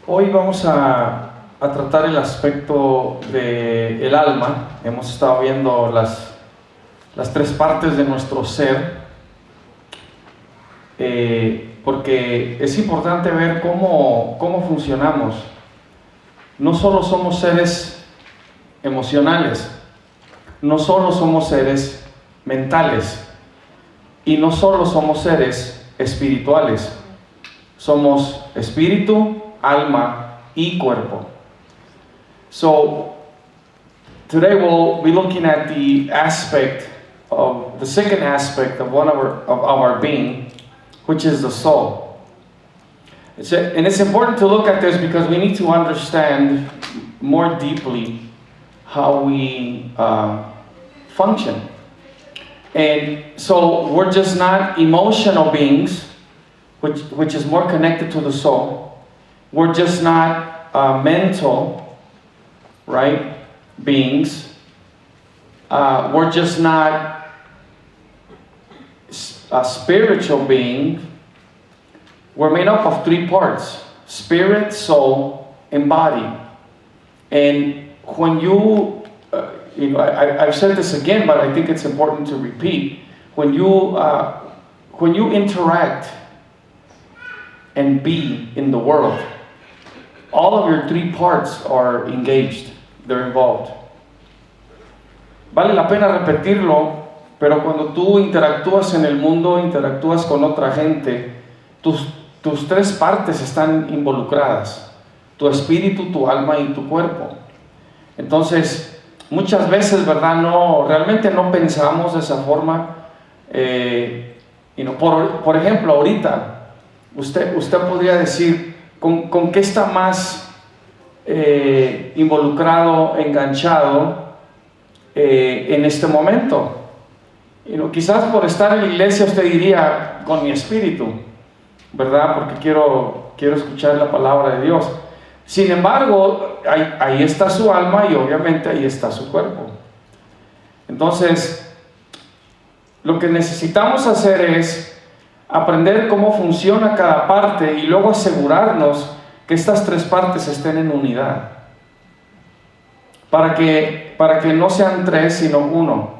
Hoy vamos a tratar el aspecto del alma. Hemos estado viendo las tres partes de nuestro ser, porque es importante ver cómo funcionamos. No solo somos seres emocionales, no solo somos seres mentales y no solo somos seres espirituales. Somos espíritu, alma y cuerpo. So today we'll be looking at the second aspect of our being, which is the soul. And it's important to look at this because we need to understand more deeply how we function. And so we're just not emotional beings, which is more connected to the soul. We're just not mental, right, beings. We're just not a spiritual being. We're made up of three parts: spirit, soul, and body. And when I've said this again, but I think it's important to repeat. When you interact and be in the world, all of your three parts are engaged, they're involved. Vale la pena repetirlo, pero cuando tú interactúas en el mundo, interactúas con otra gente, tus tres partes están involucradas: tu espíritu, tu alma y tu cuerpo. Entonces, muchas veces, ¿verdad? Realmente no pensamos de esa forma. Por ejemplo, ahorita, usted podría decir, ¿con qué está más involucrado, enganchado en este momento? Quizás por estar en la iglesia usted diría, con mi espíritu, ¿verdad? Porque quiero escuchar la palabra de Dios. Sin embargo, ahí está su alma y obviamente ahí está su cuerpo. Entonces, lo que necesitamos hacer es aprender cómo funciona cada parte y luego asegurarnos que estas tres partes estén en unidad, para que no sean tres sino uno,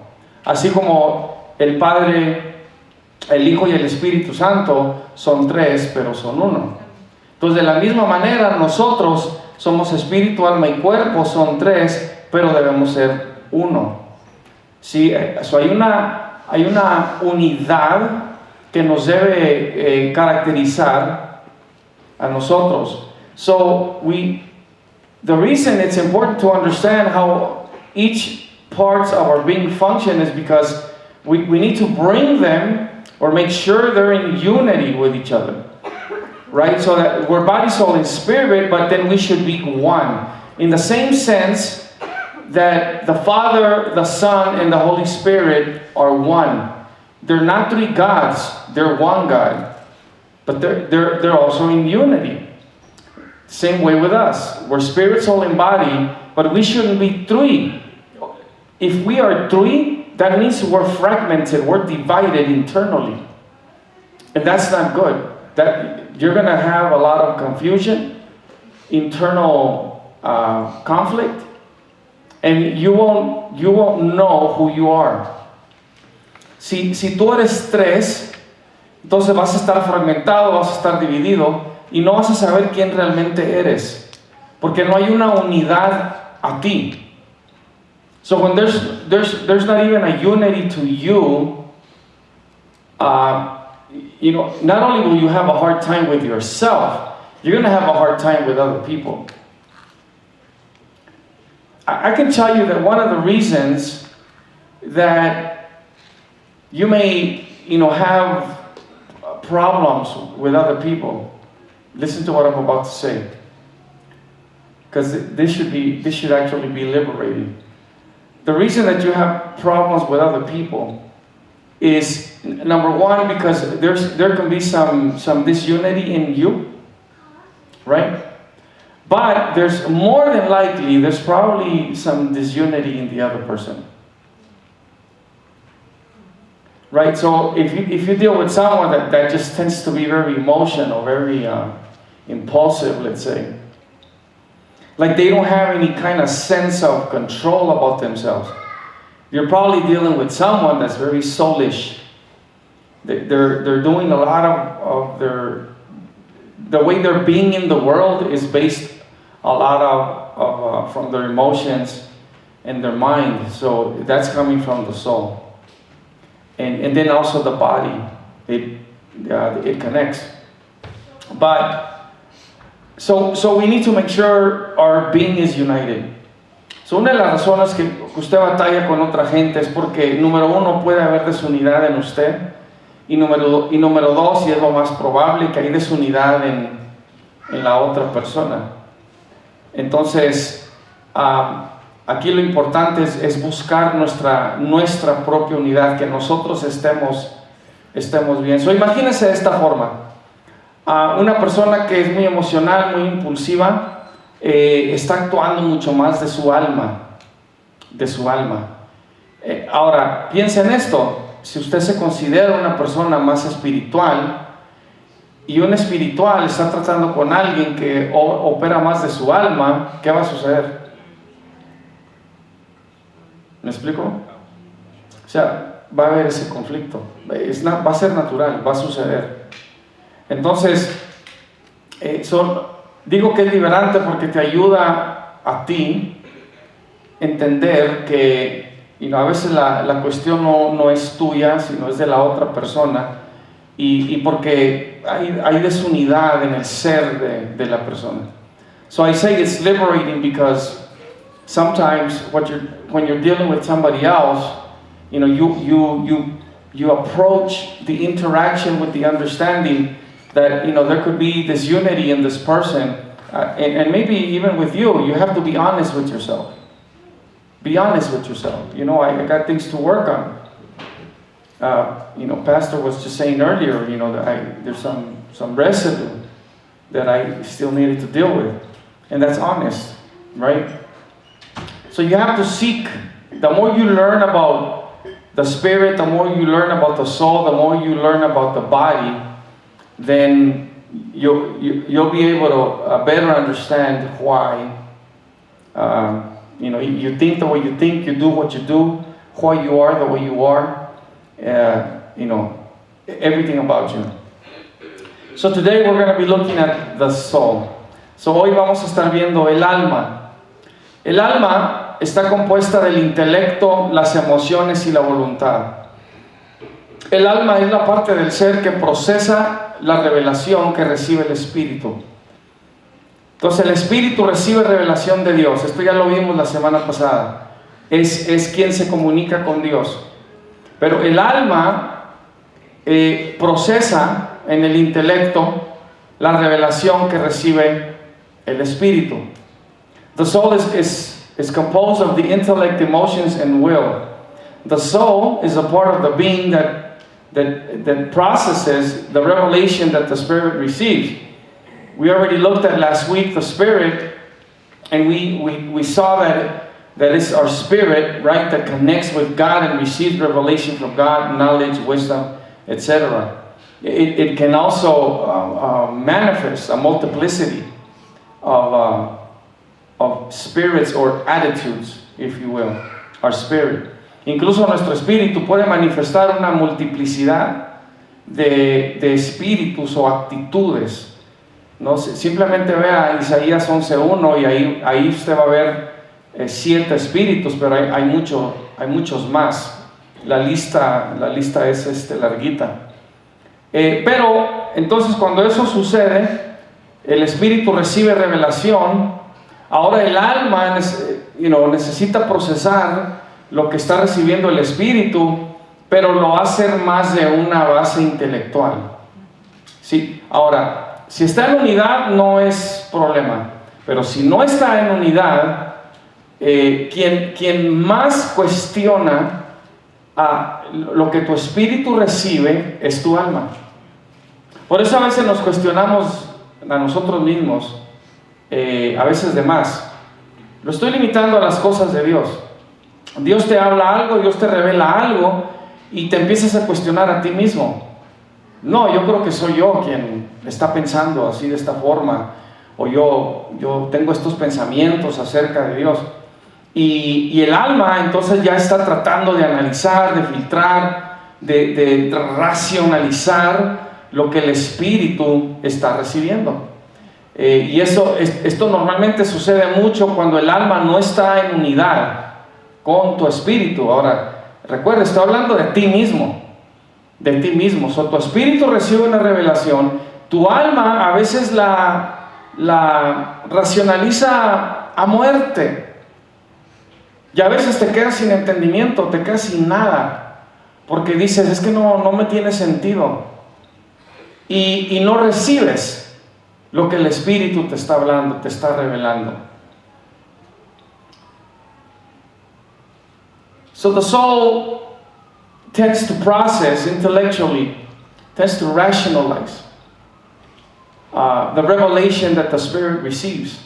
así como el Padre, el Hijo y el Espíritu Santo son tres pero son uno. Entonces, de la misma manera, nosotros somos espíritu, alma y cuerpo, son tres pero debemos ser uno. ¿Sí? Hay una unidad que nos debe caracterizar a nosotros. So the reason it's important to understand how each parts of our being function is because we need to bring them or make sure they're in unity with each other, right? So that we're body, soul, and spirit, but then we should be one. In the same sense that the Father, the Son, and the Holy Spirit are one. They're not three gods, they're one God. But they're also in unity. Same way with us. We're spirit, soul, and body, but we shouldn't be three. If we are three, that means we're fragmented, we're divided internally. And that's not good. That you're going to have a lot of confusion, internal conflict, and you won't know who you are. Si tú eres tres, entonces vas a estar fragmentado, vas a estar dividido y no vas a saber quién realmente eres, porque no hay una unidad a ti. So when there's not even a unity to you, not only will you have a hard time with yourself, you're going to have a hard time with other people. I can tell you that one of the reasons that you may, have problems with other people. Listen to what I'm about to say, because this should actually be liberating. The reason that you have problems with other people is, number one, because there can be some disunity in you, right? But there's probably some disunity in the other person. Right, so if you deal with someone that just tends to be very emotional, very impulsive, let's say, Like they don't have any kind of sense of control about themselves. You're probably dealing with someone that's very soulish. They're doing a lot of the way they're being in the world is based a lot of from their emotions and their mind. So that's coming from the soul. And then also the body, it connects. But so we need to make sure our being is united. So una de las razones que usted batalla con otra gente es porque, número uno, puede haber desunidad en usted. Y número dos, y es lo más probable, que hay desunidad en la otra persona. Entonces, aquí lo importante es buscar nuestra propia unidad, que nosotros estemos bien. So, imagínense de esta forma. Una persona que es muy emocional, muy impulsiva, está actuando mucho más de su alma. Ahora, piensa en esto. Si usted se considera una persona más espiritual y un espiritual está tratando con alguien que opera más de su alma, ¿qué va a suceder? ¿Me explico? O sea, va a haber ese conflicto. Va a ser natural, va a suceder. Entonces, digo que es liberante porque te ayuda a ti entender que a veces la cuestión no es tuya, sino es de la otra persona, y porque hay desunidad en el ser de la persona. So I say it's liberating because sometimes when you're dealing with somebody else, you approach the interaction with the understanding that there could be this unity in this person, and maybe even with you have to be honest with yourself. Be honest with yourself. I got things to work on. Pastor was just saying earlier, that there's some residue that I still needed to deal with, and that's honest, right? So you have to seek. The more you learn about the spirit, the more you learn about the soul, the more you learn about the body, then you'll be able to better understand why. You think the way you think, you do what you do, why you are the way you are, everything about you. So today we're going to be looking at the soul. So hoy vamos a estar viendo el alma. El alma está compuesta del intelecto, las emociones y la voluntad. El alma es la parte del ser que procesa la revelación que recibe el espíritu. Entonces el espíritu recibe revelación de Dios. Esto ya lo vimos la semana pasada. Es quien se comunica con Dios. Pero el alma procesa en el intelecto la revelación que recibe el espíritu. The soul is composed of the intellect, emotions, and will. The soul is a part of the being that processes the revelation that the spirit receives. We already looked at last week the spirit, and we saw that it's our spirit, right, that connects with God and receives revelation from God, knowledge, wisdom, etc. It can also manifest a multiplicity of spirits or attitudes, if you will, our spirit. Incluso nuestro espíritu puede manifestar una multiplicidad de espíritus o actitudes. No, simplemente vea Isaías 11:1 y ahí usted va a ver 7 espíritus, pero hay muchos más. La lista es larguita. Pero entonces cuando eso sucede, el espíritu recibe revelación. Ahora el alma necesita procesar lo que está recibiendo el espíritu, pero lo va a hacer más de una base intelectual. ¿Sí? Ahora, si está en unidad no es problema, pero si no está en unidad, quien más cuestiona lo que tu espíritu recibe es tu alma. Por eso a veces nos cuestionamos a nosotros mismos, a veces de más. Lo estoy limitando a las cosas de Dios. Dios te habla algo, Dios te revela algo y te empiezas a cuestionar a ti mismo. No, yo creo que soy yo quien está pensando así de esta forma, o yo tengo estos pensamientos acerca de Dios. Y el alma entonces ya está tratando de analizar, de filtrar, de racionalizar lo que el espíritu está recibiendo. Y esto normalmente sucede mucho cuando el alma no está en unidad con tu espíritu. Ahora, recuerda, estoy hablando de ti mismo, So, tu espíritu recibe una revelación, tu alma a veces la racionaliza a muerte. Y a veces te quedas sin entendimiento, te quedas sin nada, porque dices, es que no me tiene sentido. Y no recibes lo que el Espíritu te está hablando, te está revelando. So the soul tends to process intellectually, tends to rationalize the revelation that the Spirit receives.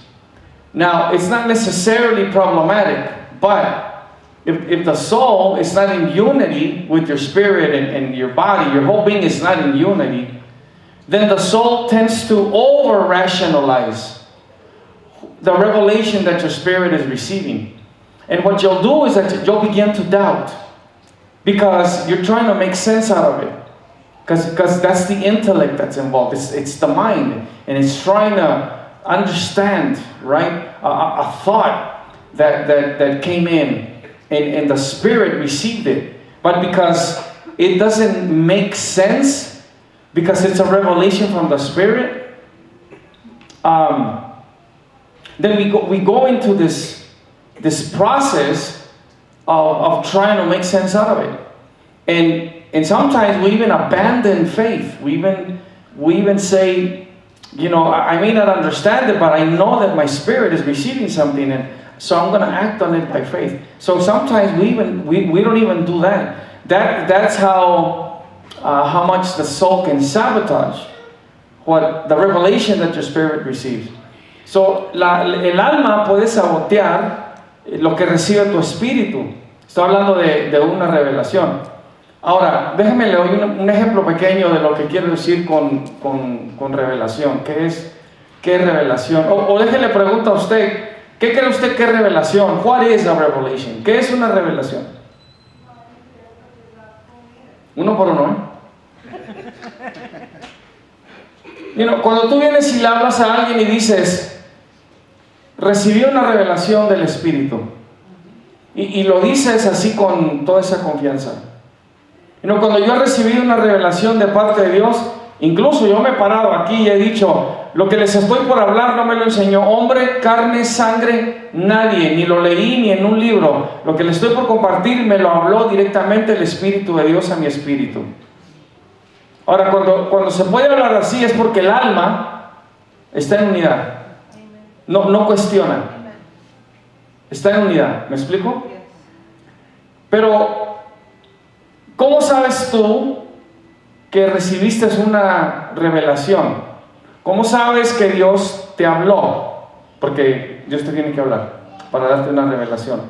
Now, it's not necessarily problematic, but if the soul is not in unity with your spirit and your body, your whole being is not in unity, then the soul tends to over-rationalize the revelation that your spirit is receiving. And what you'll do is that you'll begin to doubt, because you're trying to make sense out of it. Because that's the intellect that's involved. It's the mind, and it's trying to understand, right? A thought that came in, and the spirit received it. But because it doesn't make sense, because it's a revelation from the Spirit, then we go into this process of trying to make sense out of it, and sometimes we even abandon faith. We even say, I may not understand it, but I know that my spirit is receiving something, and so I'm going to act on it by faith. So sometimes we don't even do that. That's how much the soul can sabotage what the revelation that your spirit receives. So el alma puede sabotear lo que recibe tu espíritu. Estoy hablando de una revelación. Ahora, déjeme le doy un ejemplo pequeño de lo que quiero decir con revelación. ¿Qué es revelación? O déjele pregunta a usted, ¿qué cree usted que es revelación? What is a revelation? ¿Qué es una revelación? Uno por uno, ¿eh? Cuando tú vienes y le hablas a alguien y dices, recibí una revelación del Espíritu, y lo dices así con toda esa confianza. Cuando yo he recibido una revelación de parte de Dios, incluso yo me he parado aquí y he dicho, lo que les estoy por hablar no me lo enseñó hombre, carne, sangre, nadie, ni lo leí ni en un libro. Lo que les estoy por compartir me lo habló directamente el Espíritu de Dios a mi espíritu. Ahora, cuando se puede hablar así es porque el alma está en unidad. No cuestiona. Está en unidad. ¿Me explico? Pero, ¿cómo sabes tú que recibiste una revelación? ¿Cómo sabes que Dios te habló? Porque Dios te tiene que hablar para darte una revelación.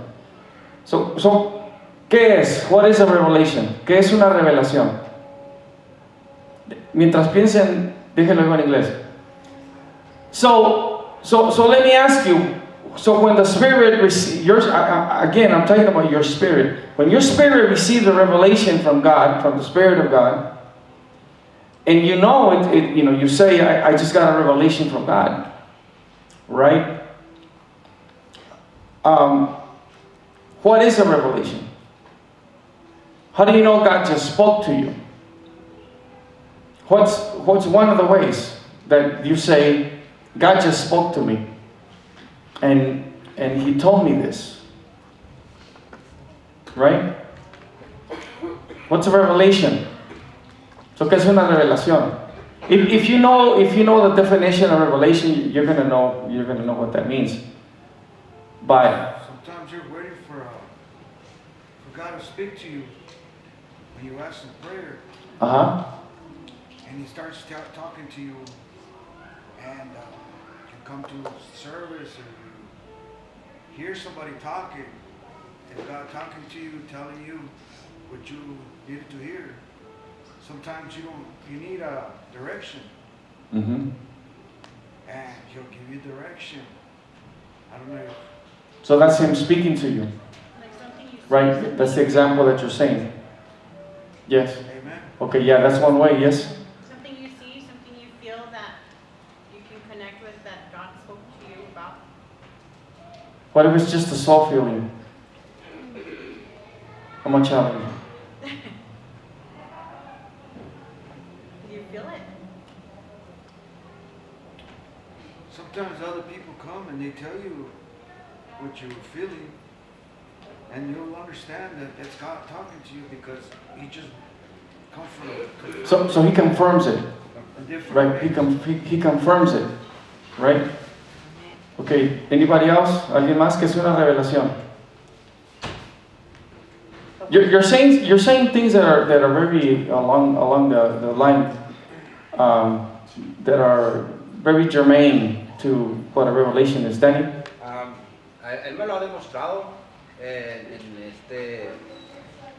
¿Qué es? What is a revelation? ¿Qué es una revelación? Mientras piensen, déjenlo en inglés. So let me ask you. So when the Spirit receives, again, I'm talking about your spirit. When your spirit receives a revelation from God, from the Spirit of God, and you say, I just got a revelation from God, right? What is a revelation? How do you know God just spoke to you? What's one of the ways that you say, God just spoke to me, and He told me this, right? What's a revelation? So, ¿qué es una revelación? If you know the definition of revelation, you're gonna know what that means. But sometimes you're waiting for God to speak to you when you ask in prayer. And He starts talking to you, and you come to service, or you hear somebody talking, and God talking to you, telling you what you needed to hear. Sometimes you need a direction. Mm-hmm. and he'll give you direction. I don't know. So that's him speaking to you. Right? That's the example that you're saying. Yes. Amen. Okay, yeah, that's one way, yes. Something you see, something you feel that you can connect with that God spoke to you about. What if it's just a soul feeling? I'm gonna challenge you. Do you feel it? Sometimes other people come and they tell you what you're feeling, and you'll understand that that's God talking to you because He just comes from. So He confirms it, right? He confirms it, right? Okay. Anybody else? ¿Alguien más que es una revelación? You're saying things that are very along the line that are very germane to what a revelation is. Danny? Él me lo ha demostrado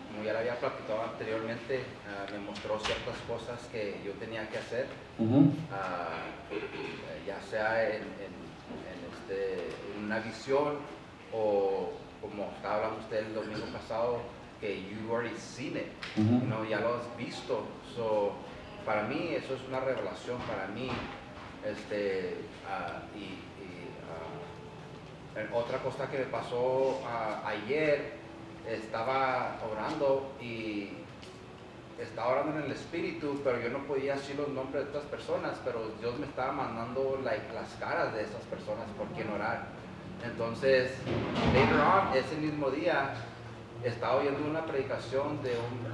como ya lo había platicado anteriormente, me mostró ciertas cosas que yo tenía que hacer, ya sea en una visión o como estaba hablando usted el domingo pasado, que you already seen it, ya lo has visto. So, para mí eso es una revelación para mí, otra cosa que me pasó ayer, estaba orando y estaba orando en el espíritu, pero yo no podía decir los nombres de estas personas, pero Dios me estaba mandando las caras de esas personas por quien orar. Entonces, later on, ese mismo día, estaba oyendo una predicación de un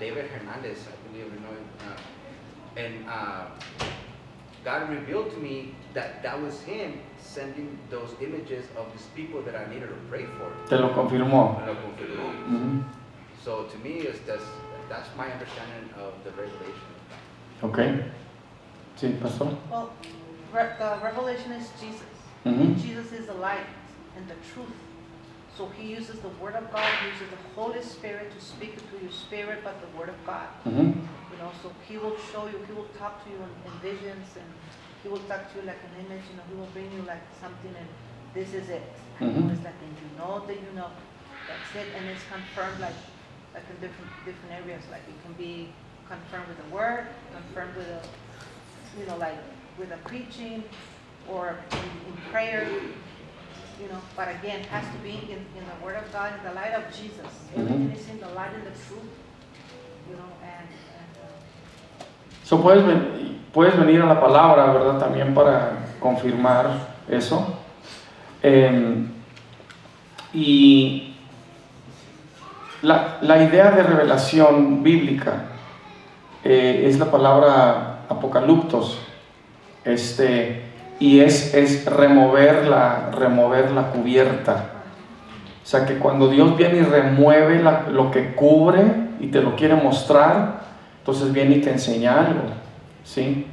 David Hernández, I believe, and God revealed to me that was him sending those images of these people that I needed to pray for. Te lo confirmó. Me lo confirmó. So to me, that's my understanding of the revelation. Okay. Sí, pastor. Well, the revelation is Jesus. Jesus is the light and the truth. So He uses the Word of God, He uses the Holy Spirit to speak to your spirit, but the Word of God. So He will show you, He will talk to you in visions, and He will talk to you like an image. He will bring you like something, and this is it. It's like, and you know that you know, that's it, and it's confirmed like in different areas. Like it can be confirmed with the Word, confirmed with like with a preaching, or in prayer. But again, it has to be in the Word of God, in the light of Jesus. Everything is in the light and the truth. So puedes venir a la palabra, ¿verdad? También para confirmar eso. Y la idea de revelación bíblica es la palabra apocaliptos. Y es remover la cubierta. O sea que cuando Dios viene y remueve lo que cubre y te lo quiere mostrar, entonces viene y te enseña algo, ¿sí?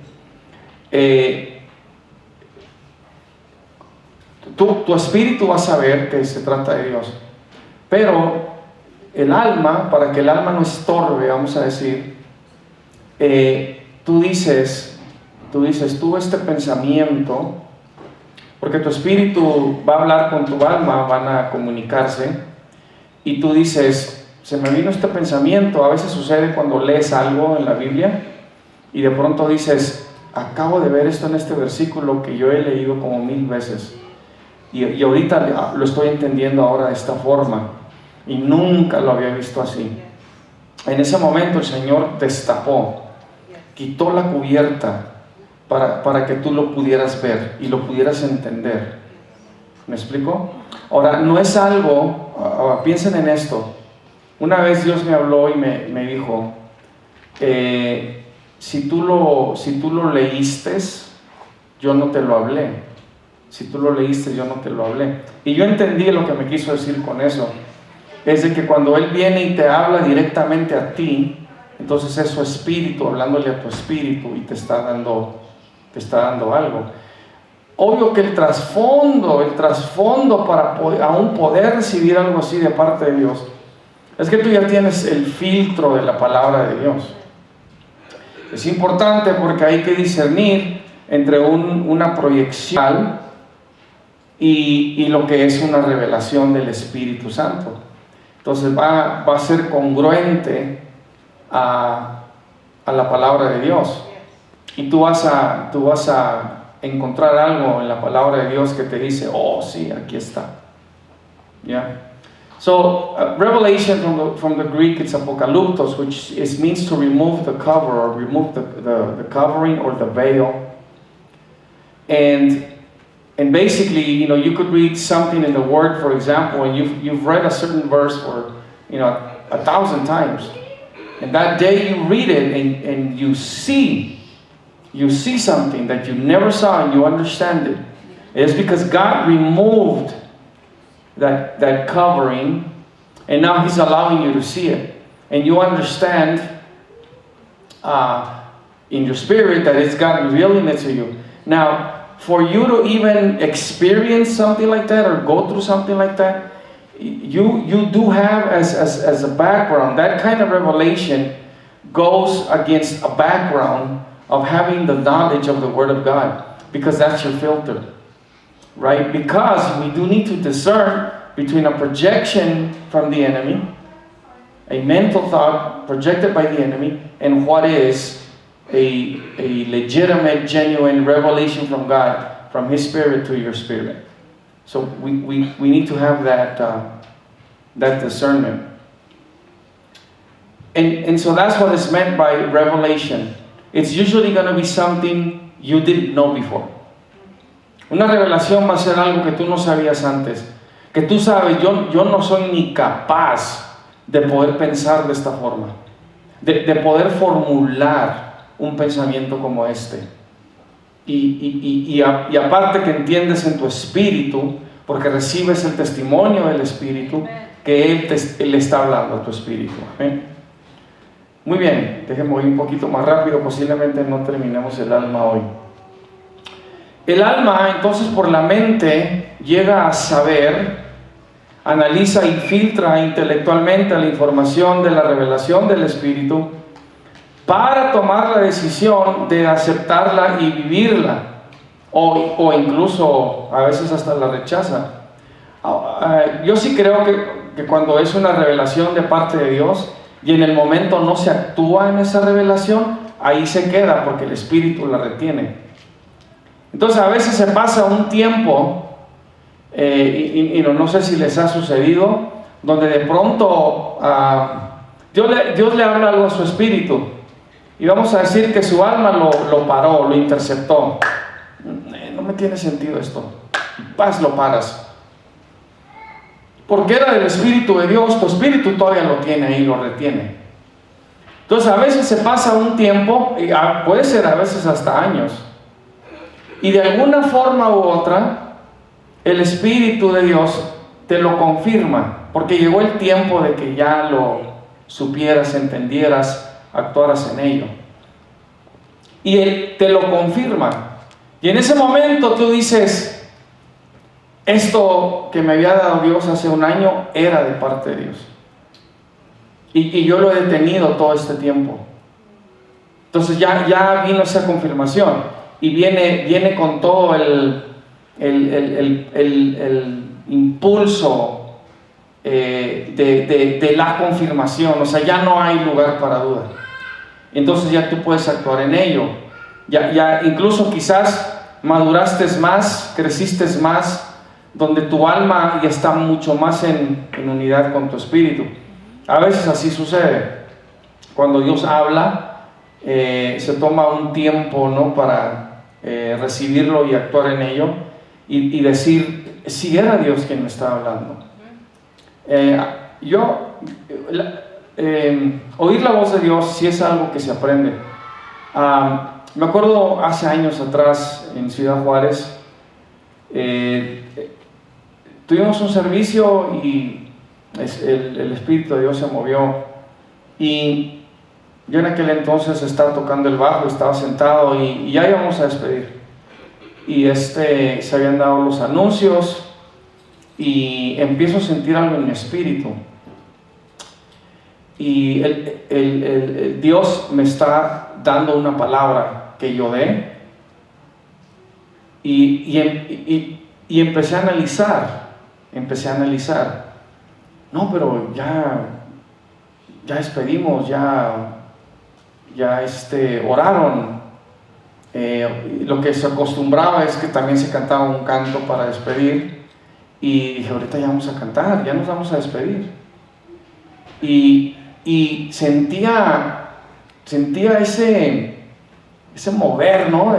Tu espíritu va a saber que se trata de Dios, pero el alma, para que el alma no estorbe, vamos a decir, tú dices, tuve este pensamiento, porque tu espíritu va a hablar con tu alma, van a comunicarse, y tú dices, se me vino este pensamiento. A veces sucede cuando lees algo en la Biblia, y de pronto dices, acabo de ver esto en este versículo que yo he leído como 1000 veces, y ahorita lo estoy entendiendo ahora de esta forma, y nunca lo había visto así. En ese momento el Señor destapó, quitó la cubierta, para que tú lo pudieras ver y lo pudieras entender. ¿Me explico? Ahora, no es algo, piensen en esto. Una vez Dios me habló y me dijo, si tú lo leíste, yo no te lo hablé. Si tú lo leíste, yo no te lo hablé. Y yo entendí lo que me quiso decir con eso. Es de que cuando Él viene y te habla directamente a ti, entonces es su espíritu hablándole a tu espíritu y te está dando algo. Obvio que el trasfondo para aún poder recibir algo así de parte de Dios, es que tú ya tienes el filtro de la palabra de Dios. Es importante porque hay que discernir entre una proyección y lo que es una revelación del Espíritu Santo. Entonces va a ser congruente a la palabra de Dios. Y tú vas a encontrar algo en la palabra de Dios que te dice, oh sí, aquí está. Yeah. So revelation from the Greek, it's apocalyptos, which means to remove the cover or remove the covering or the veil. And basically, you could read something in the Word, for example, and you've read a certain verse for 1,000 times. And that day you read it and you see something that you never saw and you understand it. It's because God removed that covering, and now He's allowing you to see it. And you understand in your spirit that it's God revealing it to you. Now, for you to even experience something like that or go through something like that, you do have as a background, that kind of revelation goes against a background of having the knowledge of the Word of God, because that's your filter, right? Because we do need to discern between a projection from the enemy, a mental thought projected by the enemy, and what is a legitimate, genuine revelation from God, from His Spirit to your spirit. So we need to have that discernment. And so that's what is meant by revelation. It's usually going to be something you didn't know before. Una revelación va a ser algo que tú no sabías antes. Que tú sabes, yo no soy ni capaz de poder pensar de esta forma. De poder formular un pensamiento como este. Y aparte que entiendes en tu espíritu, porque recibes el testimonio del Espíritu, que Él está hablando a tu espíritu. ¿Eh? Muy bien, déjenme ir un poquito más rápido, posiblemente no terminemos el alma hoy. El alma, entonces, por la mente, llega a saber, analiza y filtra intelectualmente la información de la revelación del Espíritu para tomar la decisión de aceptarla y vivirla, o incluso a veces hasta la rechaza. Yo sí creo que cuando es una revelación de parte de Dios y en el momento no se actúa en esa revelación, ahí se queda porque el Espíritu la retiene. Entonces a veces se pasa un tiempo, y no sé si les ha sucedido, donde de pronto Dios le habla algo a su espíritu, y vamos a decir que su alma lo paró, lo interceptó. No me tiene sentido esto. Vas, lo paras. Porque era del Espíritu de Dios, tu espíritu todavía lo tiene ahí, lo retiene. Entonces a veces se pasa un tiempo, y puede ser a veces hasta años, y de alguna forma u otra el Espíritu de Dios te lo confirma, porque llegó el tiempo de que ya lo supieras, entendieras, actuaras en ello, y Él te lo confirma, y en ese momento tú dices, esto que me había dado Dios hace un año era de parte de Dios, y yo lo he detenido todo este tiempo. Entonces ya vino esa confirmación, y viene con todo el impulso de la confirmación. O sea, ya no hay lugar para duda. Entonces ya tú puedes actuar en ello. Ya incluso quizás maduraste más, creciste más, donde tu alma ya está mucho más en unidad con tu espíritu. A veces así sucede. Cuando Dios habla, se toma un tiempo, ¿no?, para recibirlo y actuar en ello, y decir, si era Dios quien me estaba hablando. Oír la voz de Dios sí es algo que se aprende. Me acuerdo hace años atrás en Ciudad Juárez, tuvimos un servicio y el Espíritu de Dios se movió, y yo en aquel entonces estaba tocando el bajo, estaba sentado y ya íbamos a despedir, y se habían dado los anuncios, y empiezo a sentir algo en mi espíritu, y el Dios me está dando una palabra que yo dé, Y empecé a analizar. No, pero ya despedimos, ya oraron. Lo que se acostumbraba es que también se cantaba un canto para despedir. Y dije, ahorita ya vamos a cantar, ya nos vamos a despedir. Y sentía ese mover, ¿no?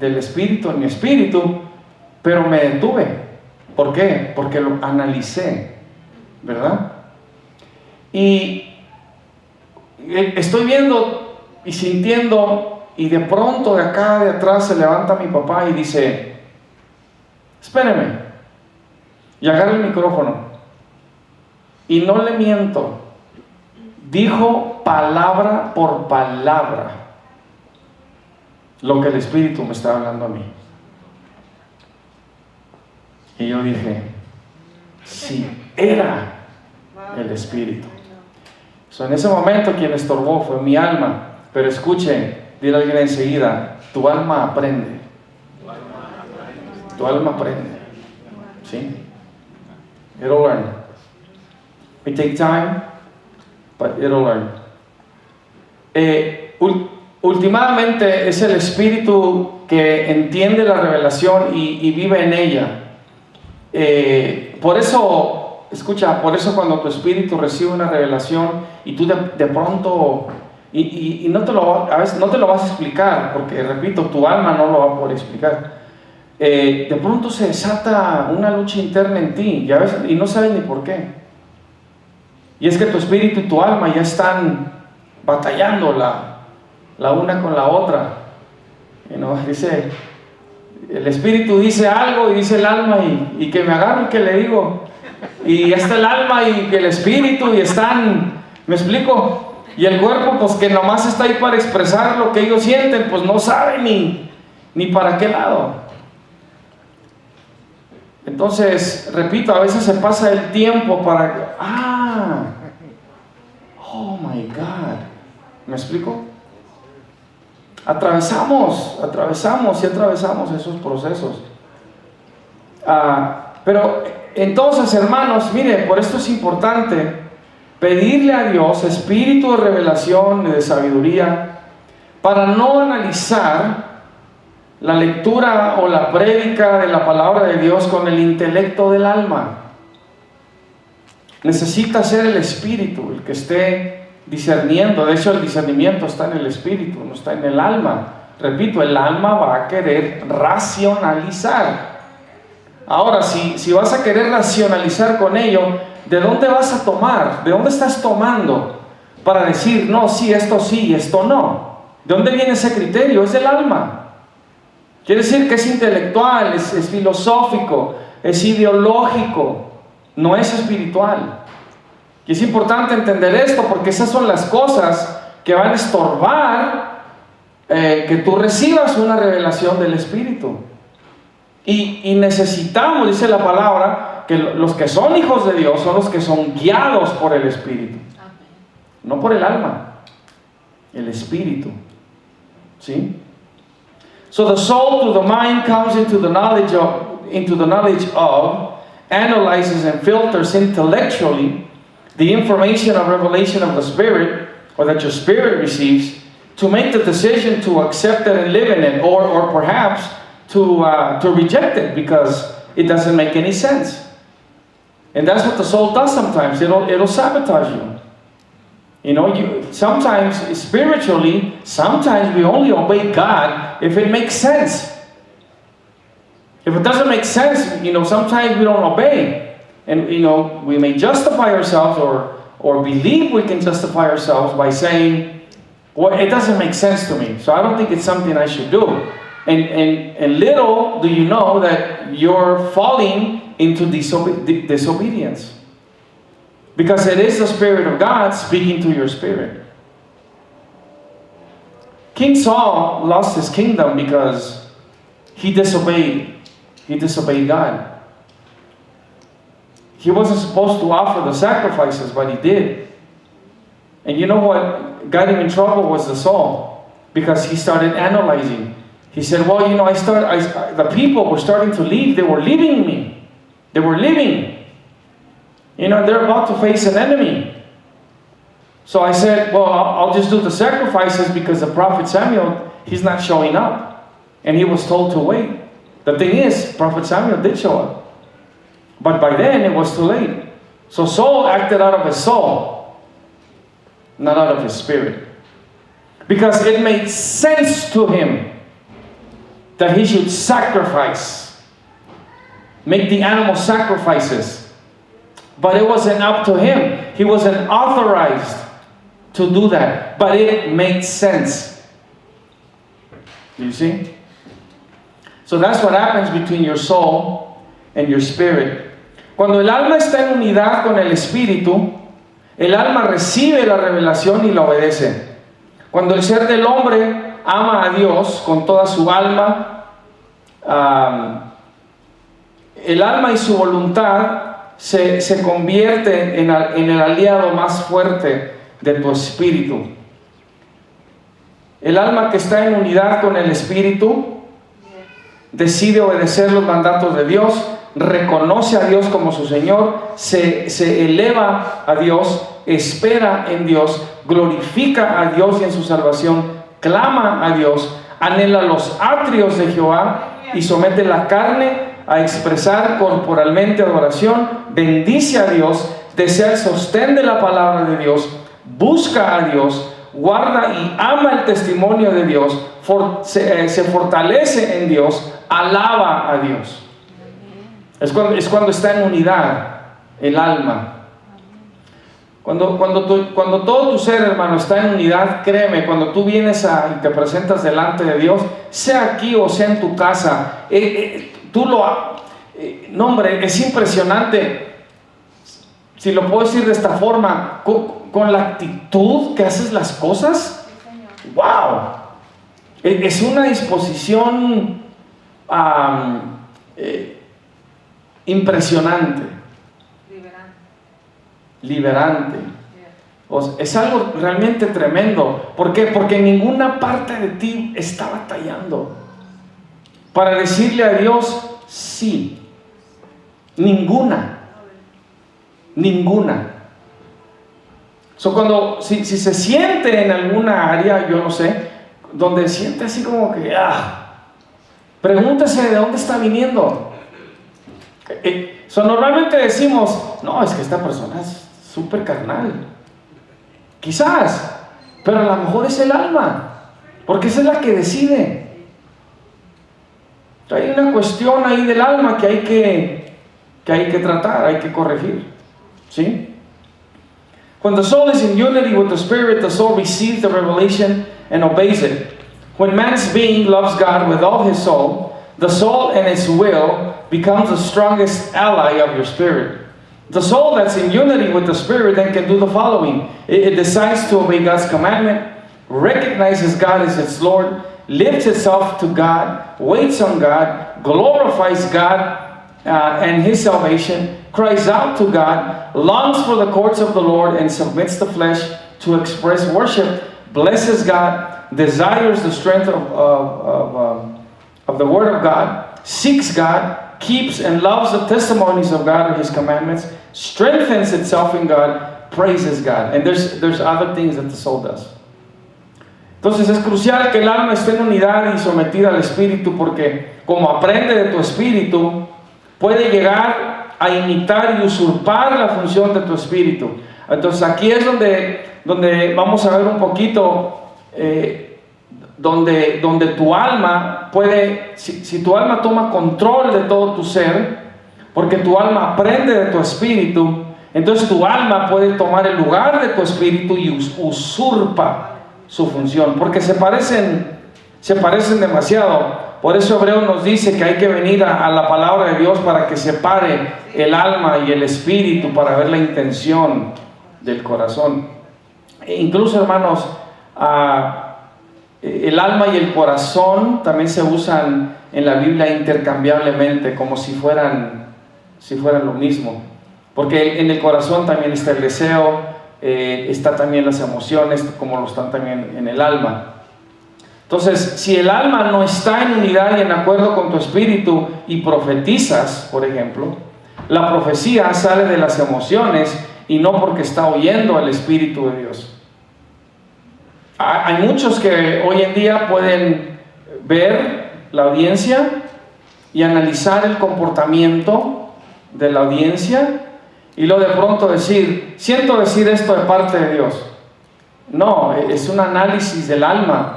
del espíritu en mi espíritu, pero me detuve. ¿Por qué? Porque lo analicé, ¿verdad? Y estoy viendo y sintiendo, y de pronto de acá de atrás se levanta mi papá y dice, espéreme, y agarra el micrófono, y no le miento, dijo palabra por palabra lo que el Espíritu me estaba hablando a mí. Y yo dije, sí, era el Espíritu. En ese momento quien estorbó fue mi alma. Pero escuchen, dile a alguien enseguida, tu alma aprende. Tu alma aprende. ¿Sí? It'll learn. It take time, but it'll learn. Últimamente es el Espíritu que entiende la revelación y vive en ella. Por eso, escucha, por eso cuando tu espíritu recibe una revelación y tú de pronto, y a veces no te lo vas a explicar, porque repito, tu alma no lo va a poder explicar. De pronto se desata una lucha interna en ti y no sabes ni por qué. Y es que tu espíritu y tu alma ya están batallando la una con la otra. Dice, el espíritu dice algo y dice el alma y que me agarro y que le digo, y está el alma y que el espíritu y están, ¿me explico? Y el cuerpo pues que nomás está ahí para expresar lo que ellos sienten, pues no sabe ni para qué lado. Entonces, repito, a veces se pasa el tiempo para, oh my God, ¿me explico? Atravesamos esos procesos. Pero entonces, hermanos, mire, por esto es importante pedirle a Dios espíritu de revelación y de sabiduría para no analizar la lectura o la prédica de la palabra de Dios con el intelecto del alma. Necesita ser el espíritu el que esté discerniendo. De hecho, el discernimiento está en el espíritu, no está en el alma. Repito, el alma va a querer racionalizar. Ahora, si vas a querer racionalizar con ello, ¿de dónde vas a tomar? ¿De dónde estás tomando para decir, no, sí, esto no? ¿De dónde viene ese criterio? Es del alma. Quiere decir que es intelectual, es filosófico, es ideológico, no es espiritual. Y es importante entender esto porque esas son las cosas que van a estorbar que tú recibas una revelación del Espíritu. Y necesitamos, dice la palabra, que los que son hijos de Dios son los que son guiados por el Espíritu. No por el alma, el Espíritu. ¿Sí? So the soul through the mind comes into the knowledge of, analyzes and filters intellectually the information of revelation of the Spirit, or that your spirit receives, to make the decision to accept it and live in it, or perhaps to reject it because it doesn't make any sense. And that's what the soul does sometimes. It'll sabotage you. Sometimes spiritually, sometimes we only obey God if it makes sense. If it doesn't make sense, sometimes we don't obey. And, we may justify ourselves or believe we can justify ourselves by saying, well, it doesn't make sense to me, so I don't think it's something I should do. And little do you know that you're falling into disobedience. Because it is the Spirit of God speaking to your spirit. King Saul lost his kingdom because he disobeyed. He disobeyed God. He wasn't supposed to offer the sacrifices, but he did. And you know what got him in trouble was the Saul, because he started analyzing. He said, well, you know, the people were starting to leave. They were leaving me. They were leaving. You know, they're about to face an enemy. So I said, well, I'll just do the sacrifices because the prophet Samuel, he's not showing up. And he was told to wait. The thing is, Prophet Samuel did show up. But by then, it was too late. So Saul acted out of his soul, not out of his spirit. Because it made sense to him that he should sacrifice, make the animal sacrifices. But it wasn't up to him. He wasn't authorized to do that. But it made sense. You see? So that's what happens between your soul and your spirit. Cuando el alma está en unidad con el espíritu, el alma recibe la revelación y la obedece. Cuando el ser del hombre ama a Dios con toda su alma, el alma y su voluntad se convierte en el aliado más fuerte de tu espíritu. El alma que está en unidad con el espíritu decide obedecer los mandatos de Dios, reconoce a Dios como su Señor, se eleva a Dios, espera en Dios, glorifica a Dios y en su salvación, clama a Dios, anhela los atrios de Jehová y somete la carne a expresar corporalmente adoración, bendice a Dios, desea el sostén de la palabra de Dios, busca a Dios, guarda y ama el testimonio de Dios, se fortalece en Dios, alaba a Dios. Es cuando está en unidad el alma. Cuando todo tu ser, hermano, está en unidad, créeme, cuando tú vienes y te presentas delante de Dios, sea aquí o sea en tu casa, no, hombre, es impresionante. Si lo puedo decir de esta forma, con la actitud que haces las cosas, wow, es una disposición impresionante, liberante. O sea, es algo realmente tremendo. ¿Por qué? Porque ninguna parte de ti está batallando para decirle a Dios sí. Ninguna. Si se siente en alguna área, yo no sé, donde siente así como que pregúntese de dónde está viniendo. Normalmente decimos, no, es que esta persona es súper carnal. Quizás, pero a lo mejor es el alma, porque esa es la que decide. Hay una cuestión ahí del alma que hay que tratar, hay que corregir. ¿Sí? When the soul is in unity with the spirit, the soul receives the revelation and obeys it. When man's being loves God with all his soul, the soul and its will becomes the strongest ally of your spirit. The soul that's in unity with the spirit then can do the following. It decides to obey God's commandment, recognizes God as its Lord, lifts itself to God, waits on God, glorifies God and His salvation, cries out to God, longs for the courts of the Lord, and submits the flesh to express worship, blesses God, desires the strength of the Word of God, seeks God, keeps and loves the testimonies of God or His commandments, strengthens itself in God, praises God. And there's other things that the soul does. Entonces es crucial que el alma esté en unidad y sometida al espíritu, porque como aprende de tu espíritu, puede llegar a imitar y usurpar la función de tu espíritu. Entonces aquí es donde vamos a ver un poquito donde tu alma puede, si tu alma toma control de todo tu ser, porque tu alma aprende de tu espíritu, entonces tu alma puede tomar el lugar de tu espíritu y usurpa su función, porque se parecen demasiado. Por eso Hebreo nos dice que hay que venir a la palabra de Dios para que separe el alma y el espíritu, para ver la intención del corazón. Incluso, hermanos, el alma y el corazón también se usan en la Biblia intercambiablemente, como si fueran lo mismo, porque en el corazón también está el deseo, está también las emociones, como lo están también en el alma. Entonces, si el alma no está en unidad y en acuerdo con tu espíritu y profetizas, por ejemplo, la profecía sale de las emociones y no porque está oyendo al Espíritu de Dios. Hay muchos que hoy en día pueden ver la audiencia y analizar el comportamiento de la audiencia y luego de pronto decir, siento decir esto de parte de Dios. No, es un análisis del alma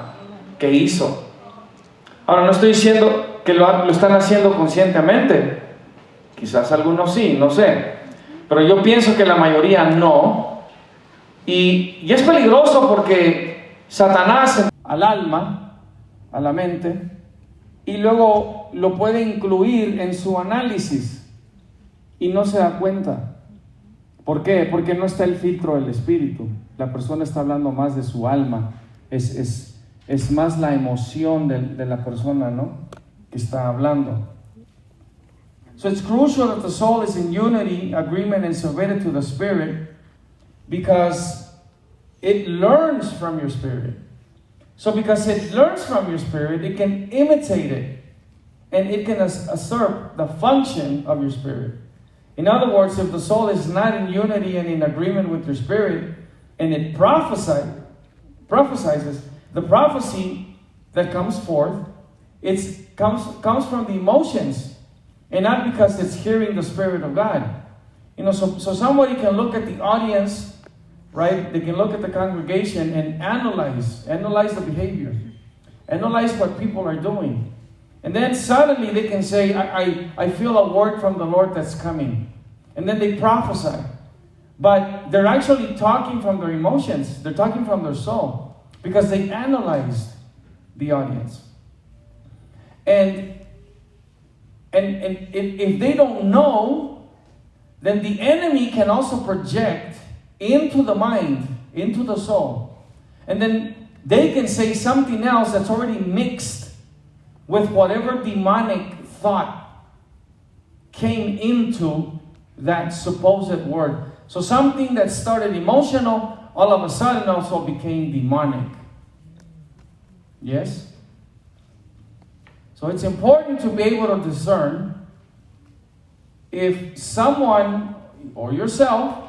que hizo. Ahora, no estoy diciendo que lo están haciendo conscientemente. Quizás algunos sí, no sé. Pero yo pienso que la mayoría no. Y es peligroso porque Satanás al alma, a la mente, y luego lo puede incluir en su análisis y no se da cuenta. ¿Por qué? Porque no está el filtro del espíritu. La persona está hablando más de su alma. Es más la emoción de la persona, ¿no?, que está hablando. So it's crucial that the soul is in unity, agreement, and submitted to the Spirit, because it learns from your spirit. So because it learns from your spirit, it can imitate it, and it can usurp the function of your spirit. In other words, if the soul is not in unity and in agreement with your spirit, and it prophesies, the prophecy that comes forth, it comes from the emotions, and not because it's hearing the Spirit of God. You know, so somebody can look at the audience, right? They can look at the congregation and analyze the behavior, analyze what people are doing. And then suddenly they can say, I feel a word from the Lord that's coming. And then they prophesy. But they're actually talking from their emotions. They're talking from their soul. Because they analyzed the audience. And if they don't know, then the enemy can also project into the mind, into the soul. And then they can say something else that's already mixed with whatever demonic thought came into that supposed word. So something that started emotional, all of a sudden also became demonic. Yes? So it's important to be able to discern if someone or yourself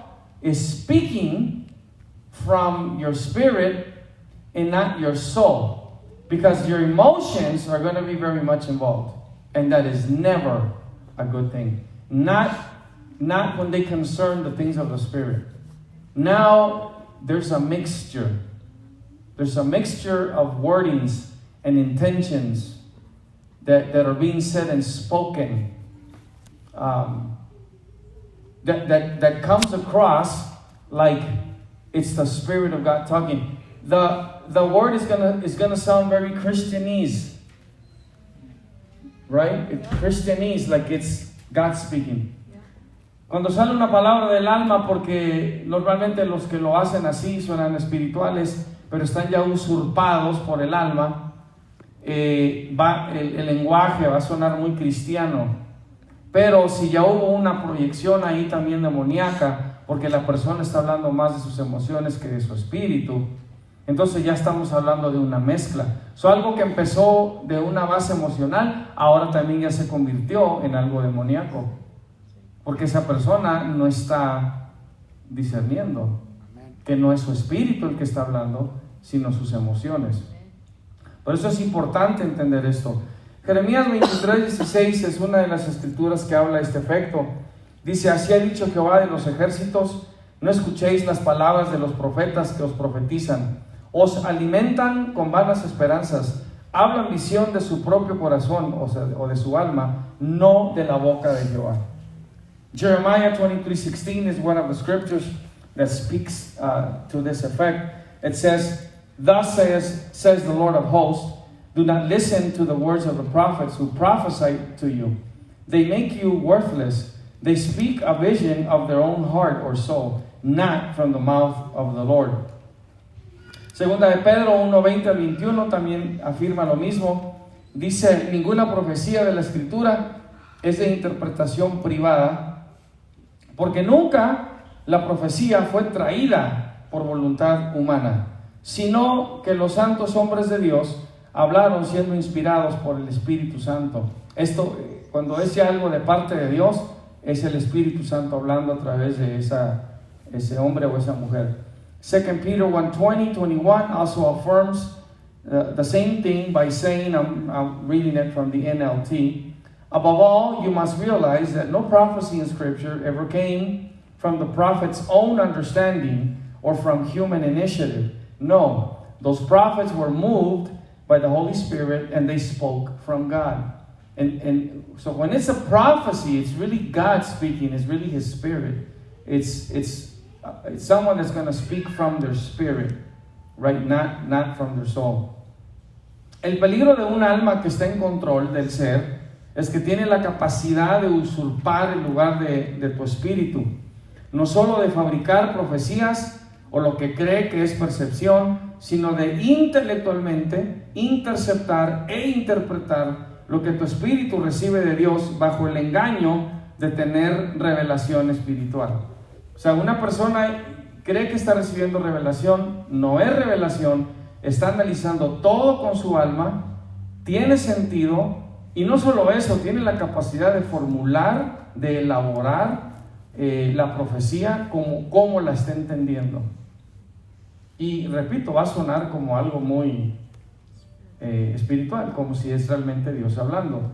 is speaking from your spirit and not your soul. Because your emotions are going to be very much involved. And that is never a good thing. Not when they concern the things of the spirit. Now, there's a mixture. There's a mixture of wordings and intentions that are being said and spoken that comes across like it's the Spirit of God talking. The word is gonna sound very Christianese, right? It's Christianese, like it's God speaking. Cuando sale una palabra del alma, porque normalmente los que lo hacen así suenan espirituales, pero están ya usurpados por el alma, el lenguaje va a sonar muy cristiano. Pero si ya hubo una proyección ahí también demoníaca, porque la persona está hablando más de sus emociones que de su espíritu, entonces ya estamos hablando de una mezcla. Algo que empezó de una base emocional, ahora también ya se convirtió en algo demoníaco, porque esa persona no está discerniendo que no es su espíritu el que está hablando, sino sus emociones. Por eso es importante entender esto. Jeremías 23:16 es una de las escrituras que habla de este efecto. Dice: así ha dicho Jehová de los ejércitos, no escuchéis las palabras de los profetas que os profetizan. Os alimentan con vanas esperanzas, hablan visión de su propio corazón, o de su alma, no de la boca de Jehová. Jeremiah 23:16 is one of the scriptures that speaks to this effect. It says, thus says the Lord of hosts, do not listen to the words of the prophets who prophesy to you. They make you worthless. They speak a vision of their own heart or soul, not from the mouth of the Lord. Segunda de Pedro 1:20-21 también afirma lo mismo. Dice: ninguna profecía de la Escritura es de interpretación privada, porque nunca la profecía fue traída por voluntad humana, sino que los santos hombres de Dios hablaron siendo inspirados por el Espíritu Santo. Esto, cuando es ya algo de parte de Dios, es el Espíritu Santo hablando a través de ese hombre o esa mujer. 2 Peter 1:20-21 also affirms the same thing by saying, I'm reading it from the NLT, above all, you must realize that no prophecy in Scripture ever came from the prophet's own understanding or from human initiative. No, those prophets were moved by the Holy Spirit and they spoke from God. And so when it's a prophecy, it's really God speaking, it's really His Spirit. It's someone that's going to speak from their spirit, right? Not from their soul. El peligro de un alma que está en control del ser es que tiene la capacidad de usurpar el lugar de tu espíritu, no solo de fabricar profecías o lo que cree que es percepción, sino de intelectualmente interceptar e interpretar lo que tu espíritu recibe de Dios bajo el engaño de tener revelación espiritual. O sea, una persona cree que está recibiendo revelación, no es revelación, está analizando todo con su alma, tiene sentido, y no solo eso, tiene la capacidad de formular, de elaborar la profecía como la está entendiendo. Y repito, va a sonar como algo muy espiritual, como si es realmente Dios hablando.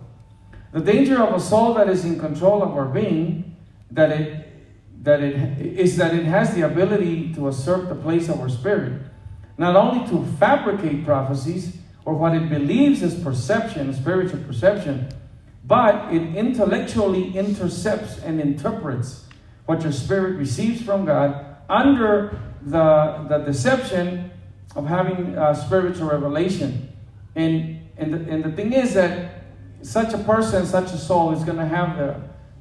The danger of a soul that is in control of our being, that it has the ability to usurp the place of our spirit, not only to fabricate prophecies or what it believes is perception, spiritual perception, but it intellectually intercepts and interprets what your spirit receives from God under the deception of having spiritual revelation. And the thing is that such a person, such a soul is going to have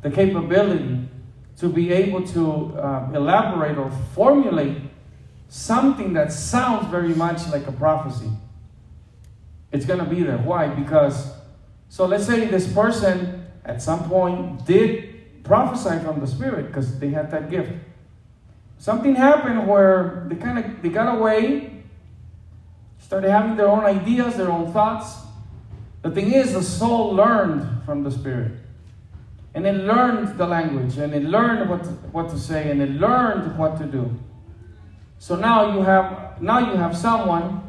the capability to be able to elaborate or formulate something that sounds very much like a prophecy. It's going to be there. Why? Because, so let's say this person at some point did prophesy from the Spirit because they had that gift. Something happened where they got away, started having their own ideas, their own thoughts. The thing is, the soul learned from the Spirit. And it learned the language, and it learned what to say, and it learned what to do. So now you have someone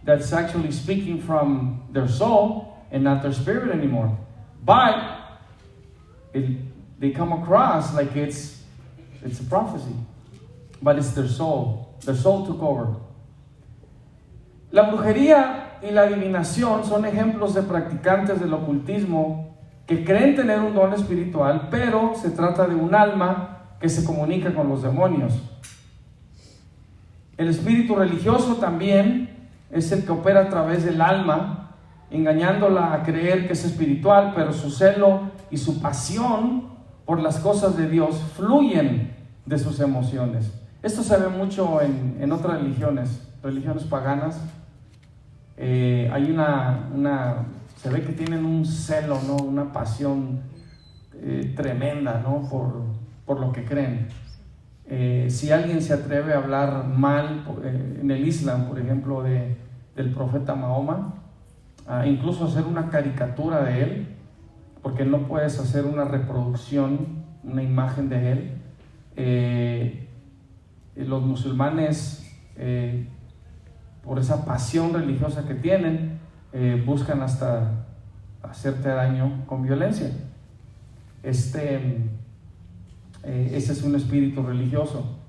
that's actually speaking from their soul and not their spirit anymore. But they come across like it's a prophecy, but it's their soul. Their soul took over. La brujería y la adivinación son ejemplos de practicantes del ocultismo que creen tener un don espiritual, pero se trata de un alma que se comunica con los demonios. El espíritu religioso también es el que opera a través del alma, engañándola a creer que es espiritual, pero su celo y su pasión por las cosas de Dios fluyen de sus emociones. Esto se ve mucho en otras religiones paganas. Hay se ve que tienen un celo, ¿no? Una pasión tremenda, ¿no? por lo que creen. Si alguien se atreve a hablar mal en el Islam, por ejemplo, del profeta Mahoma, incluso hacer una caricatura de él, porque no puedes hacer una reproducción, una imagen de él. Los musulmanes, por esa pasión religiosa que tienen, buscan hasta hacerte daño con violencia. Ese es un espíritu religioso.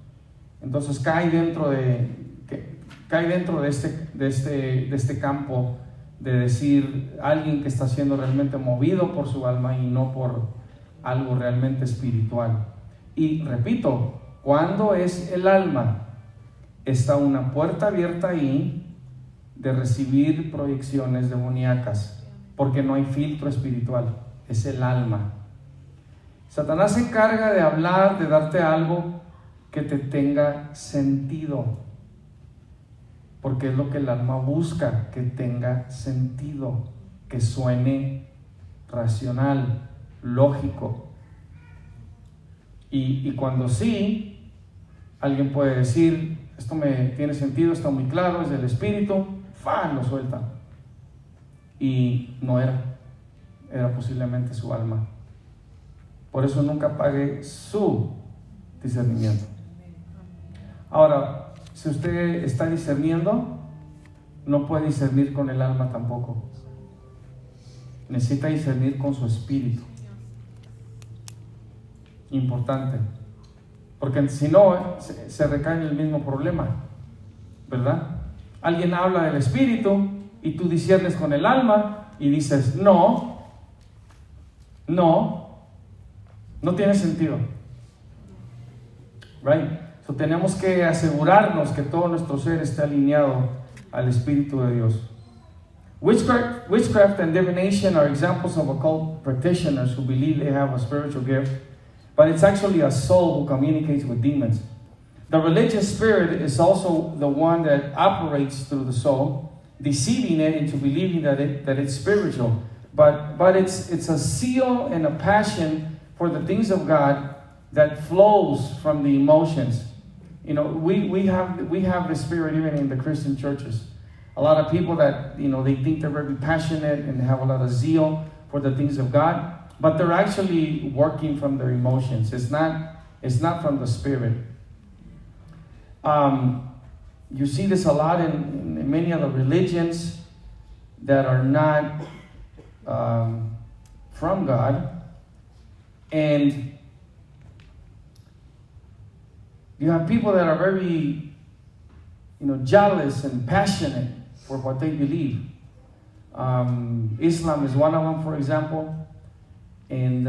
Entonces cae dentro de este campo de decir alguien que está siendo realmente movido por su alma y no por algo realmente espiritual. Y repito, cuando es el alma, está una puerta abierta ahí de recibir proyecciones demoníacas, porque no hay filtro espiritual, es el alma. Satanás se encarga de hablar, de darte algo que te tenga sentido, porque es lo que el alma busca, que tenga sentido, que suene racional, lógico. Y cuando sí, alguien puede decir, esto me tiene sentido, está muy claro, es del espíritu, ¡fan! Lo suelta. y no era posiblemente su alma. Por eso nunca apague su discernimiento. Ahora, si usted está discerniendo, no puede discernir con el alma tampoco. Necesita discernir con su espíritu. Importante. Porque si no, se recae en el mismo problema, ¿verdad? Alguien habla del espíritu y tú disciernes con el alma y dices, no tiene sentido. Right? So tenemos que asegurarnos que todo nuestro ser esté alineado al Espíritu de Dios. Witchcraft and divination are examples of occult practitioners who believe they have a spiritual gift, but it's actually a soul who communicates with demons. The religious spirit is also the one that operates through the soul, deceiving it into believing that it's spiritual. But it's a zeal and a passion for the things of God that flows from the emotions. You know, we have the spirit even in the Christian churches. A lot of people that, you know, they think they're very passionate and have a lot of zeal for the things of God, but they're actually working from their emotions. It's not from the spirit. You see this a lot in many other religions that are not from God, and you have people that are very, jealous and passionate for what they believe. Islam is one of them, for example, and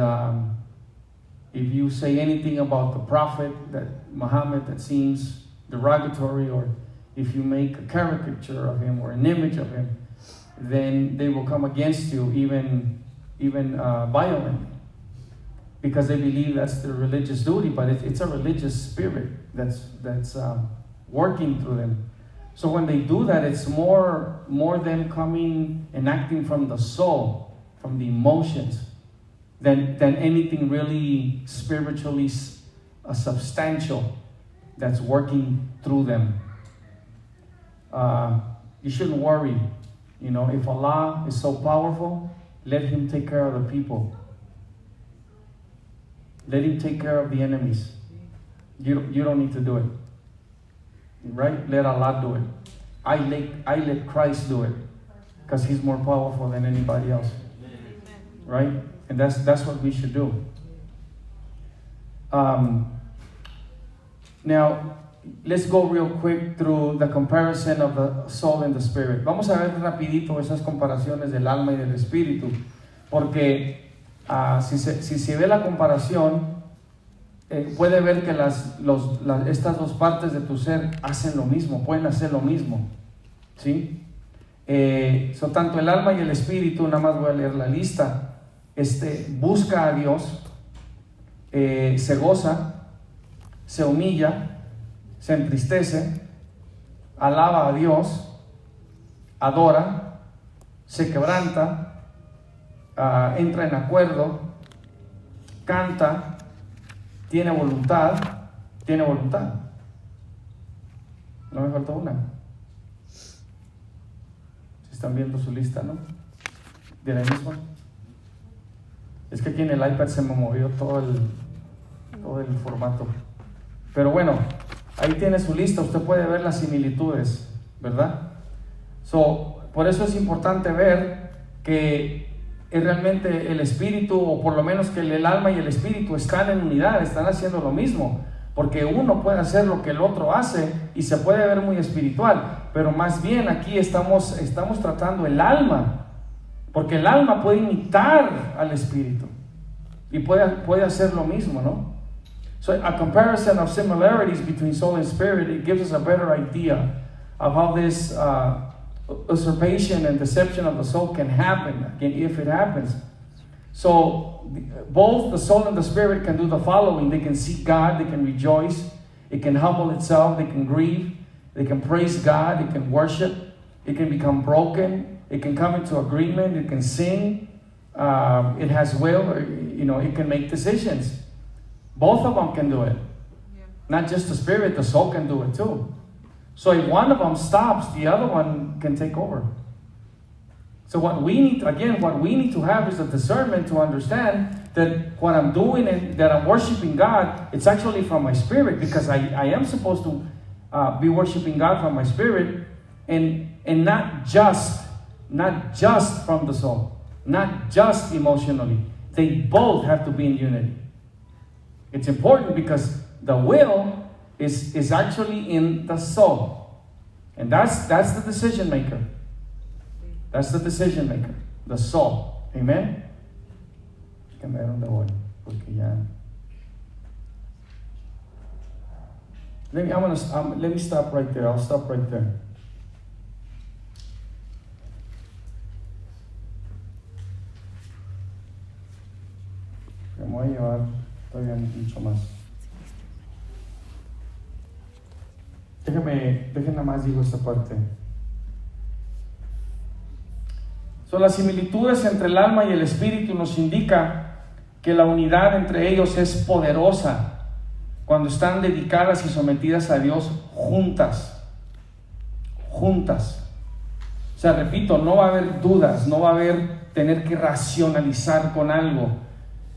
if you say anything about the Prophet, that Muhammad, that seems derogatory, or if you make a caricature of him or an image of him, then they will come against you, even violently, because they believe that's their religious duty. But it's a religious spirit that's working through them. So when they do that, it's more them coming and acting from the soul, from the emotions, than anything really spiritually substantial that's working through them. You shouldn't worry. If Allah is so powerful, let Him take care of the people. Let Him take care of the enemies. You don't need to do it. Right? Let Allah do it. I let Christ do it, because He's more powerful than anybody else. Right? And that's what we should do. Now, let's go real quick through the comparison of the soul and the spirit. Vamos a ver rapidito esas comparaciones del alma y del espíritu, porque si se ve la comparación, puede ver que estas dos partes de tu ser hacen lo mismo, pueden hacer lo mismo, ¿sí? Tanto el alma y el espíritu, nada más voy a leer la lista, busca a Dios, se goza, se humilla, se entristece, alaba a Dios, adora, se quebranta, entra en acuerdo, canta, tiene voluntad. No me faltó una. Si están viendo su lista, ¿no? De la misma. Es que aquí en el iPad se me movió todo el formato. Pero bueno, ahí tiene su lista. Usted puede ver las similitudes, ¿verdad? Por eso es importante ver que es realmente el espíritu, o por lo menos que el alma y el espíritu están en unidad, están haciendo lo mismo, porque uno puede hacer lo que el otro hace y se puede ver muy espiritual, pero más bien aquí estamos tratando el alma, porque el alma puede imitar al espíritu y puede hacer lo mismo, ¿no? So a comparison of similarities between soul and spirit, it gives us a better idea of how this usurpation and deception of the soul can happen, if it happens. So both the soul and the spirit can do the following. They can seek God, they can rejoice, it can humble itself, they can grieve, they can praise God, it can worship, it can become broken, it can come into agreement, it can sing, it has will, or, it can make decisions. Both of them can do it. Yeah. Not just the spirit, the soul can do it too. So if one of them stops, the other one can take over. So what we need to have is the discernment to understand that what I'm doing and that I'm worshiping God, it's actually from my spirit, because I am supposed to be worshiping God from my spirit, and not just from the soul, not just emotionally. They both have to be in unity. It's important because the will is actually in the soul, and that's the decision maker. That's the decision maker, the soul. Amen. Let me stop right there. I'll stop right there. Me voy a llevar todavía mucho más. Déjenme más digo esta parte. Son las similitudes entre el alma y el espíritu nos indica que la unidad entre ellos es poderosa cuando están dedicadas y sometidas a Dios juntas. O sea, repito, no va a haber dudas, no va a haber tener que racionalizar con algo.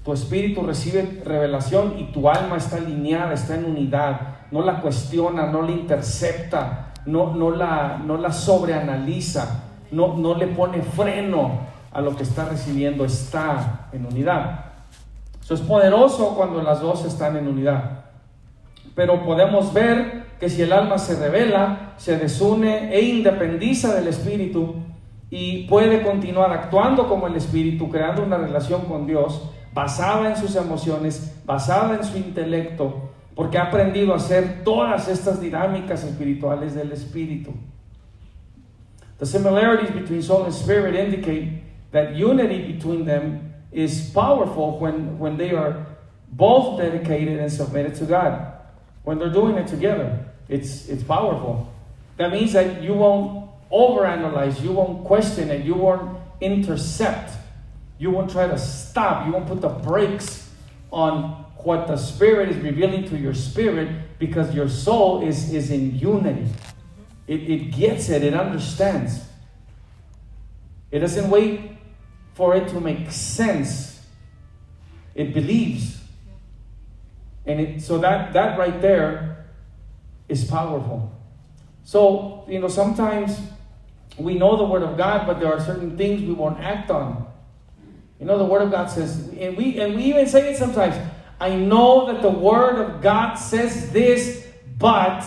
Tu espíritu recibe revelación y tu alma está alineada, está en unidad. No la cuestiona, no la intercepta, no la sobreanaliza. No le pone freno a lo que está recibiendo, está en unidad. Eso es poderoso cuando las dos están en unidad. Pero podemos ver que si el alma se rebela, se desune e independiza del espíritu y puede continuar actuando como el espíritu, creando una relación con Dios basada en sus emociones, basada en su intelecto, porque ha aprendido a hacer todas estas dinámicas espirituales del espíritu. The similarities between soul and spirit indicate that unity between them is powerful when they are both dedicated and submitted to God. When they're doing it together, it's powerful. That means that you won't overanalyze, you won't question it, you won't intercept, you won't try to stop, you won't put the brakes on what the Spirit is revealing to your spirit, because your soul is in unity. It gets it, it understands. It doesn't wait for it to make sense. It believes. And so that right there is powerful. So, sometimes we know the Word of God, but there are certain things we won't act on. The Word of God says, and we even say it sometimes, I know that the Word of God says this, but...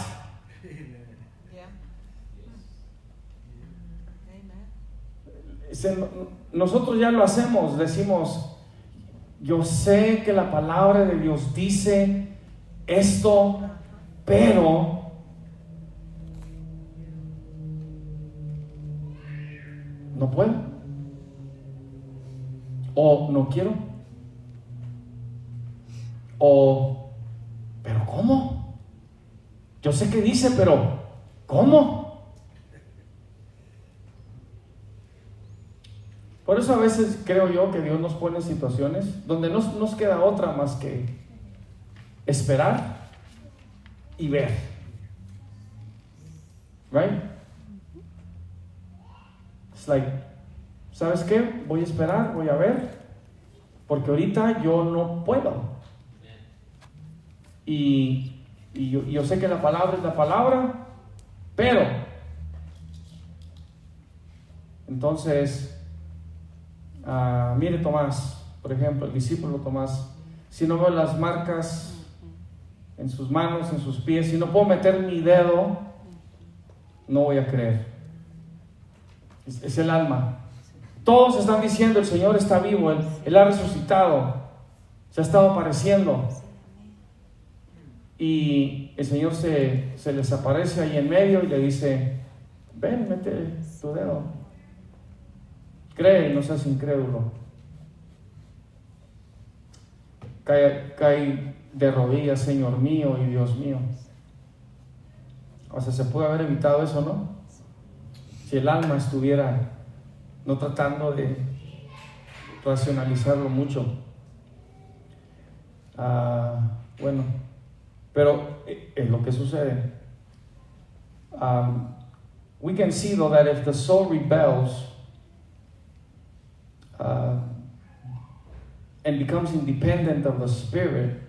Nosotros ya lo hacemos, decimos, yo sé que la palabra de Dios dice esto, pero no puedo, o no quiero, o pero ¿cómo? Yo sé que dice, pero ¿cómo? Por eso a veces creo yo que Dios nos pone en situaciones donde no nos queda otra más que esperar y ver. Right? It's like, ¿sabes qué? Voy a esperar, voy a ver, porque ahorita yo no puedo. Y yo sé que la palabra es la palabra, pero entonces... mire Tomás, por ejemplo, el discípulo Tomás, si no veo las marcas en sus manos, en sus pies, si no puedo meter mi dedo, no voy a creer. Es el alma. Todos están diciendo, el Señor está vivo, Él ha resucitado, se ha estado apareciendo. Y el Señor se les aparece ahí en medio y le dice, ven, mete tu dedo. Cree y no seas incrédulo. Cae de rodillas, Señor mío y Dios mío. O sea, se puede haber evitado eso, ¿no? Si el alma estuviera no tratando de racionalizarlo mucho. Bueno, pero es lo que sucede. We can see though that if the soul rebels, and becomes independent of the Spirit,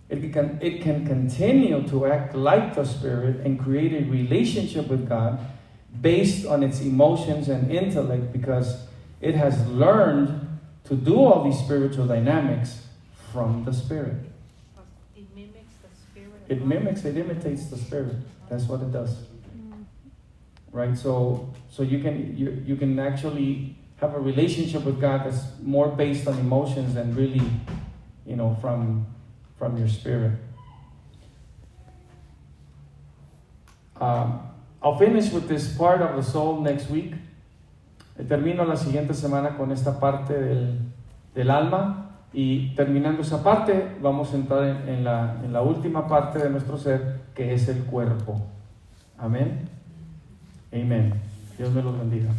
it can continue to act like the Spirit and create a relationship with God based on its emotions and intellect, because it has learned to do all these spiritual dynamics from the Spirit. It mimics the Spirit. It imitates the Spirit. That's what it does. Right? So you can actually have a relationship with God that's more based on emotions than really, from your spirit. I'll finish with this part of the soul next week. Termino la siguiente semana con esta parte del alma, y terminando esa parte vamos a entrar en la última parte de nuestro ser, que es el cuerpo. Amén. Amén. Dios me los bendiga.